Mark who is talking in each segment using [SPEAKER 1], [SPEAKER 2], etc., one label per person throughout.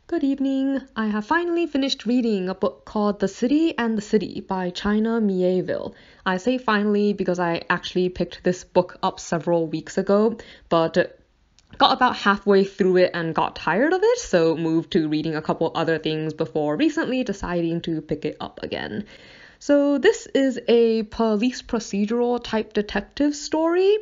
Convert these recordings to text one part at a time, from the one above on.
[SPEAKER 1] Good evening. I have finally finished reading a book called The City and the City by China Mieville. I say finally because I actually picked this book up several weeks ago, but got about halfway through it and got tired of it, so moved to reading a couple other things before recently deciding to pick it up again. So this is a police procedural type detective story.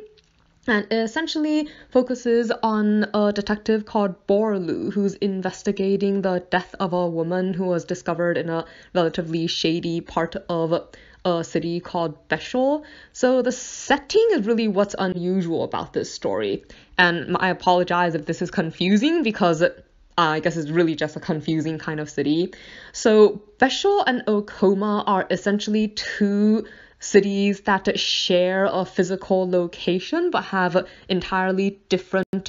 [SPEAKER 1] And it essentially focuses on a detective called Borlu, who's investigating the death of a woman who was discovered in a relatively shady part of a city called Mieville. So the setting is really what's unusual about this story. And I apologize if this is confusing because I guess it's really just a confusing kind of city. So Mieville and Okoma are essentially two cities that share a physical location but have entirely different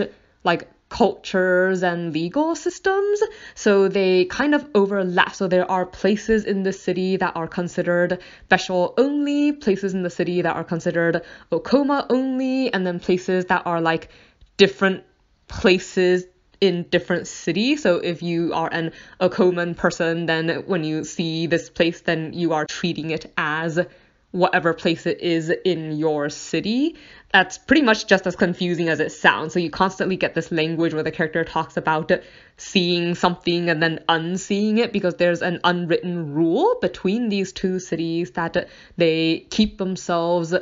[SPEAKER 1] cultures and legal systems, so they kind of overlap. So there are places in the city that are considered Mieville only, places in the city that are considered Okoma only, and then places that are different places in different cities. So if you are an Okoman person, then when you see this place, then you are treating it as whatever place it is in your city. That's pretty much just as confusing as it sounds. So you constantly get this language where the character talks about seeing something and then unseeing it, because there's an unwritten rule between these two cities that they keep themselves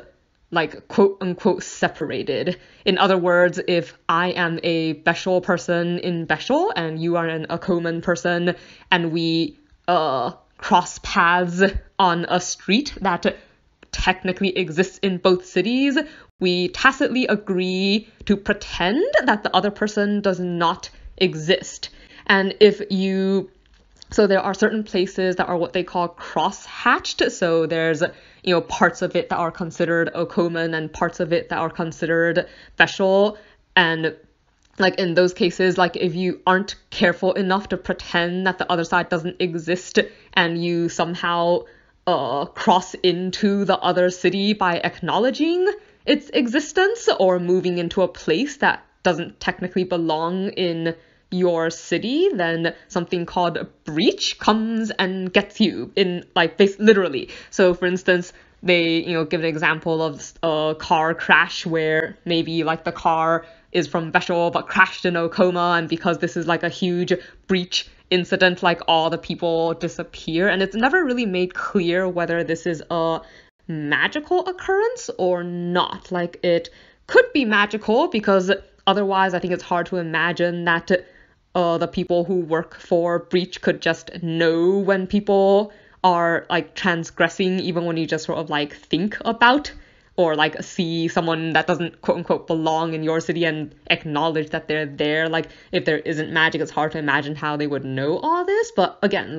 [SPEAKER 1] quote unquote separated. In other words, if I am a Mieville person in Mieville and you are an Okoman person and we cross paths on a street that technically exists in both cities, we tacitly agree to pretend that the other person does not exist. And so there are certain places that are what they call cross-hatched. So there's, parts of it that are considered Okoman and parts of it that are considered Mieville. And in those cases, if you aren't careful enough to pretend that the other side doesn't exist and you somehow cross into the other city by acknowledging its existence or moving into a place that doesn't technically belong in your city, then something called a breach comes and gets you in literally. So for instance, they give an example of a car crash where maybe the car is from Mieville but crashed in Okoma, and because this is a huge breach incident, all the people disappear, and it's never really made clear whether this is a magical occurrence or not. It could be magical, because otherwise I think it's hard to imagine that the people who work for breach could just know when people are transgressing, even when you just sort of think about or see someone that doesn't quote unquote belong in your city and acknowledge that they're there. If there isn't magic, it's hard to imagine how they would know all this. But again,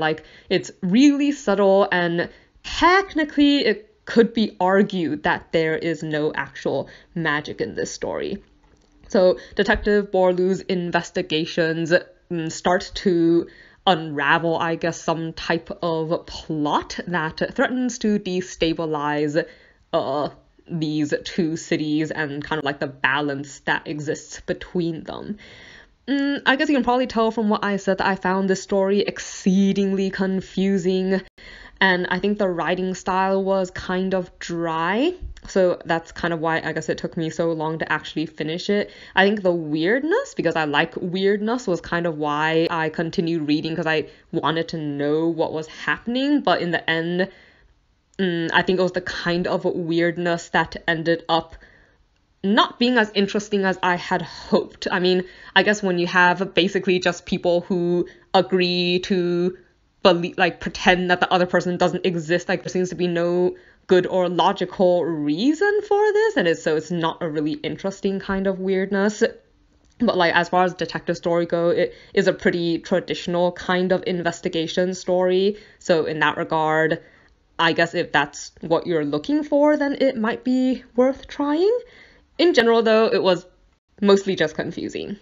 [SPEAKER 1] it's really subtle, and technically it could be argued that there is no actual magic in this story. So Detective Borlu's investigations start to unravel, I guess, some type of plot that threatens to destabilize these two cities and kind of the balance that exists between them. I guess you can probably tell from what I said that I found this story exceedingly confusing, and I think the writing style was kind of dry, so that's kind of why I guess it took me so long to actually finish it. I think the weirdness, because I like weirdness, was kind of why I continued reading, because I wanted to know what was happening, but in the end, I think it was the kind of weirdness that ended up not being as interesting as I had hoped. I mean, I guess when you have basically just people who agree to believe, pretend that the other person doesn't exist, there seems to be no good or logical reason for this, and it's not a really interesting kind of weirdness. But as far as detective story go, it is a pretty traditional kind of investigation story. So in that regard, I guess if that's what you're looking for, then it might be worth trying. In general, though, it was mostly just confusing.